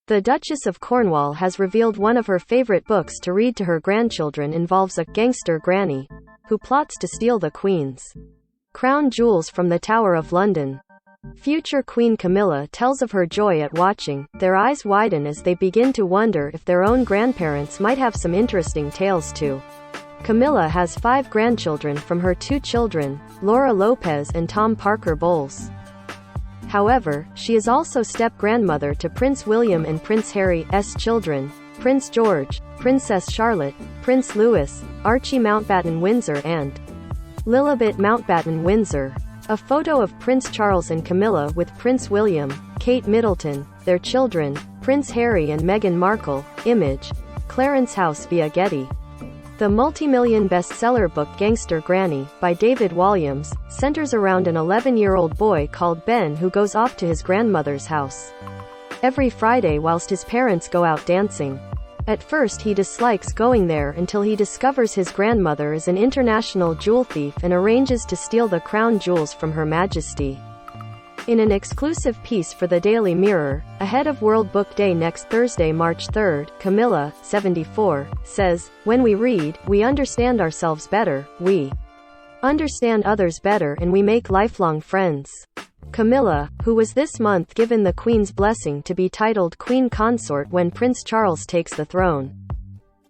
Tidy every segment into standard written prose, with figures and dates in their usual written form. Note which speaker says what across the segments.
Speaker 1: The Duchess of Cornwall has revealed one of her favorite books to read to her grandchildren involves a gangster granny who plots to steal the Queen's crown jewels from the Tower of London. Future Queen Camilla tells of her joy at watching their eyes widen as they begin to wonder if their own grandparents might have some interesting tales too. Camilla has 5 grandchildren from her 2 children, Laura Lopez and Tom Parker Bowles. However, she is also step-grandmother to Prince William and Prince Harry's children, Prince George, Princess Charlotte, Prince Louis, Archie Mountbatten-Windsor and Lilibet Mountbatten-Windsor. A photo of Prince Charles and Camilla with Prince William, Kate Middleton, their children, Prince Harry and Meghan Markle. Image, Clarence House via Getty. The multi-million bestseller book Gangster Granny, by David Walliams, centers around an 11-year-old boy called Ben who goes off to his grandmother's house every Friday whilst his parents go out dancing. At first he dislikes going there until he discovers his grandmother is an international jewel thief and arranges to steal the crown jewels from Her Majesty. In an exclusive piece for the Daily Mirror, ahead of World Book Day next Thursday, March 3, Camilla, 74, says, "When we read, we understand ourselves better, we understand others better and we make lifelong friends." Camilla, who was this month given the Queen's blessing to be titled Queen Consort when Prince Charles takes the throne.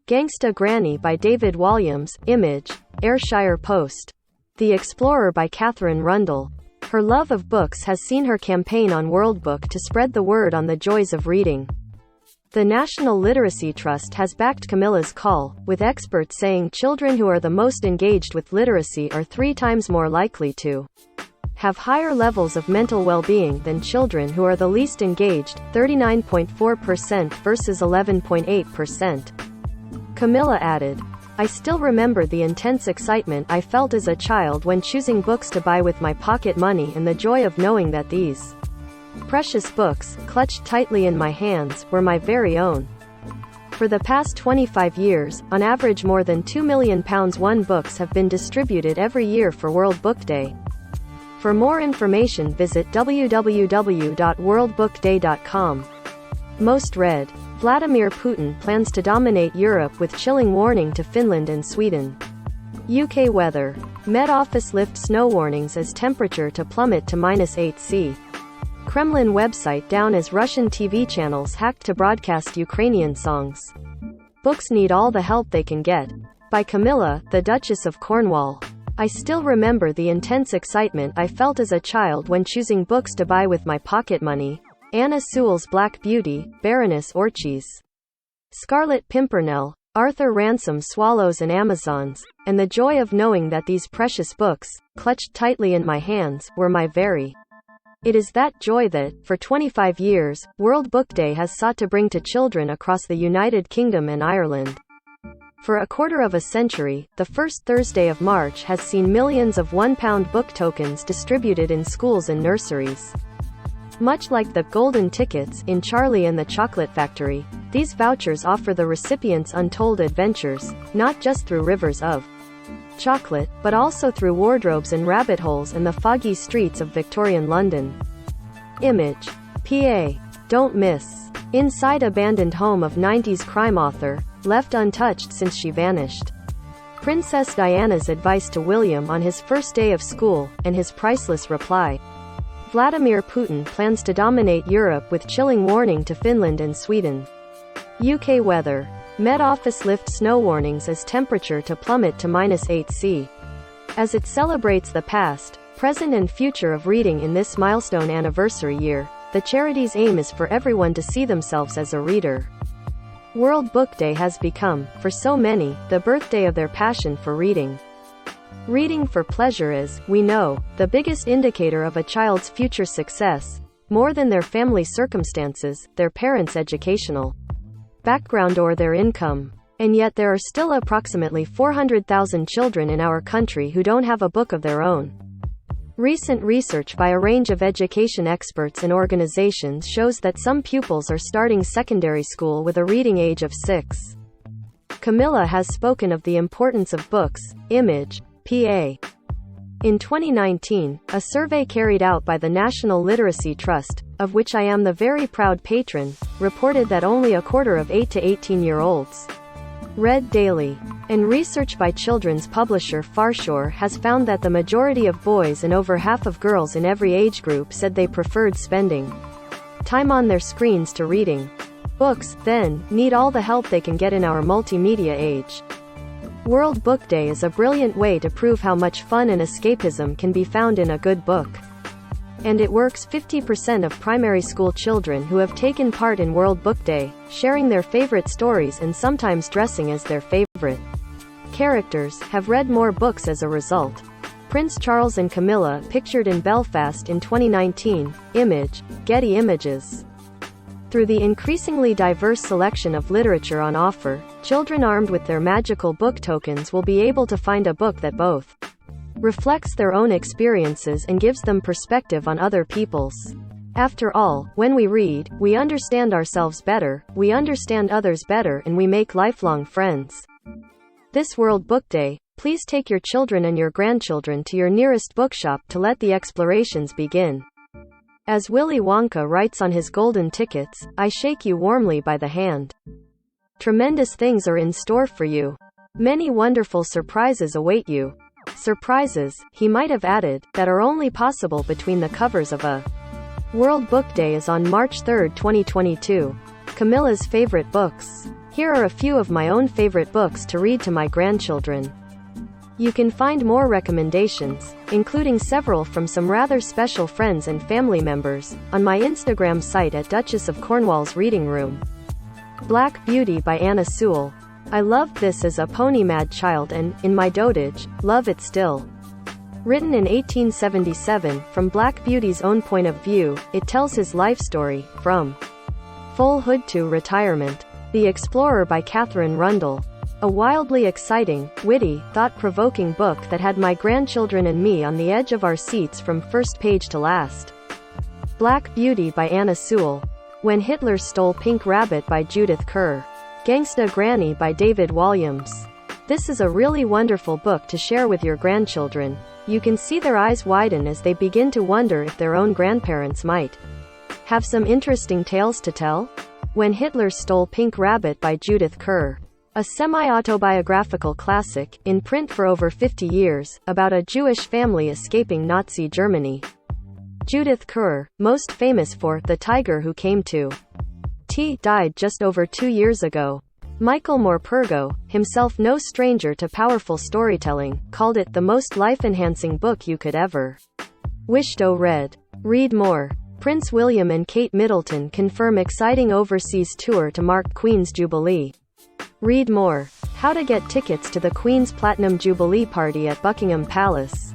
Speaker 1: Gangsta Granny by David Walliams. Image, Ayrshire Post. The Explorer by Catherine Rundle. Her love of books has seen her campaign on World Book to spread the word on the joys of reading. The National Literacy Trust has backed Camilla's call, with experts saying children who are the most engaged with literacy are 3 times more likely to have higher levels of mental well-being than children who are the least engaged, 39.4% versus 11.8%. Camilla added, "I still remember the intense excitement I felt as a child when choosing books to buy with my pocket money and the joy of knowing that these precious books, clutched tightly in my hands, were my very own." For the past 25 years, on average more than £2 million books have been distributed every year for World Book Day. For more information visit www.worldbookday.com. Most read. Vladimir Putin plans to dominate Europe with chilling warning to Finland and Sweden. UK weather. Met Office lifts snow warnings as temperature to plummet to -8°C. Kremlin website down as Russian TV channels hacked to broadcast Ukrainian songs. Books need all the help they can get. By Camilla, the Duchess of Cornwall. I still remember the intense excitement I felt as a child when choosing books to buy with my pocket money. Anna Sewell's Black Beauty, Baroness Orchies. Scarlet Pimpernel, Arthur Ransom's Swallows and Amazons, and the joy of knowing that these precious books, clutched tightly in my hands, were my very. It is that joy that, for 25 years, World Book Day has sought to bring to children across the United Kingdom and Ireland. For a quarter of a century, the first Thursday of March has seen millions of £1 book tokens distributed in schools and nurseries. Much like the golden tickets in Charlie and the Chocolate Factory, these vouchers offer the recipients untold adventures, not just through rivers of chocolate, but also through wardrobes and rabbit holes and the foggy streets of Victorian London. Image, PA. Don't miss. Inside abandoned home of 90s crime author, left untouched since she vanished. Princess Diana's advice to William on his first day of school, and his priceless reply. Vladimir Putin plans to dominate Europe with chilling warning to Finland and Sweden. UK weather. Met Office lifts snow warnings as temperature to plummet to -8°C. As it celebrates the past, present and future of reading in this milestone anniversary year, the charity's aim is for everyone to see themselves as a reader. World Book Day has become, for so many, the birthday of their passion for reading. Reading for pleasure is, we know, the biggest indicator of a child's future success, more than their family circumstances, their parents' educational background or their income. And yet there are still approximately 400,000 children in our country who don't have a book of their own. Recent research by a range of education experts and organizations shows that some pupils are starting secondary school with a reading age of 6. Camilla has spoken of the importance of books. Image, PA. In 2019, a survey carried out by the National Literacy Trust, of which I am the very proud patron, reported that only a quarter of 8 to 18-year-olds read daily. And research by children's publisher Farshore has found that the majority of boys and over half of girls in every age group said they preferred spending time on their screens to reading. Books, then, need all the help they can get in our multimedia age. World Book Day is a brilliant way to prove how much fun and escapism can be found in a good book. And it works. 50% of primary school children who have taken part in World Book Day, sharing their favorite stories and sometimes dressing as their favorite characters, have read more books as a result. Prince Charles and Camilla pictured in Belfast in 2019. Image, Getty Images. Through the increasingly diverse selection of literature on offer, children armed with their magical book tokens will be able to find a book that both reflects their own experiences and gives them perspective on other people's. After all, when we read, we understand ourselves better, we understand others better, and we make lifelong friends. This World Book Day, please take your children and your grandchildren to your nearest bookshop to let the explorations begin. As Willy Wonka writes on his golden tickets, I shake you warmly by the hand. Tremendous things are in store for you. Many wonderful surprises await you. Surprises, he might have added, that are only possible between the covers of a World Book Day is on March 3, 2022. Camilla's favorite books. Here are a few of my own favorite books to read to my grandchildren. You can find more recommendations, including several from some rather special friends and family members, on my Instagram site at Duchess of Cornwall's Reading Room. Black Beauty by Anna Sewell. I loved this as a pony-mad child and, in my dotage, love it still. Written in 1877, from Black Beauty's own point of view, it tells his life story, from foalhood to retirement. The Explorer by Catherine Rundell. A wildly exciting, witty, thought-provoking book that had my grandchildren and me on the edge of our seats from first page to last. Black Beauty by Anna Sewell. When Hitler Stole Pink Rabbit by Judith Kerr. Gangsta Granny by David Walliams. This is a really wonderful book to share with your grandchildren. You can see their eyes widen as they begin to wonder if their own grandparents might have some interesting tales to tell. When Hitler Stole Pink Rabbit by Judith Kerr. A semi-autobiographical classic, in print for over 50 years, about a Jewish family escaping Nazi Germany. Judith Kerr, most famous for The Tiger Who Came to Tea, died just over 2 years ago. Michael Morpurgo, himself no stranger to powerful storytelling, called it the most life-enhancing book you could ever wish to read. Read more. Prince William and Kate Middleton confirm exciting overseas tour to mark Queen's Jubilee. Read more. How to get tickets to the Queen's Platinum Jubilee Party at Buckingham Palace.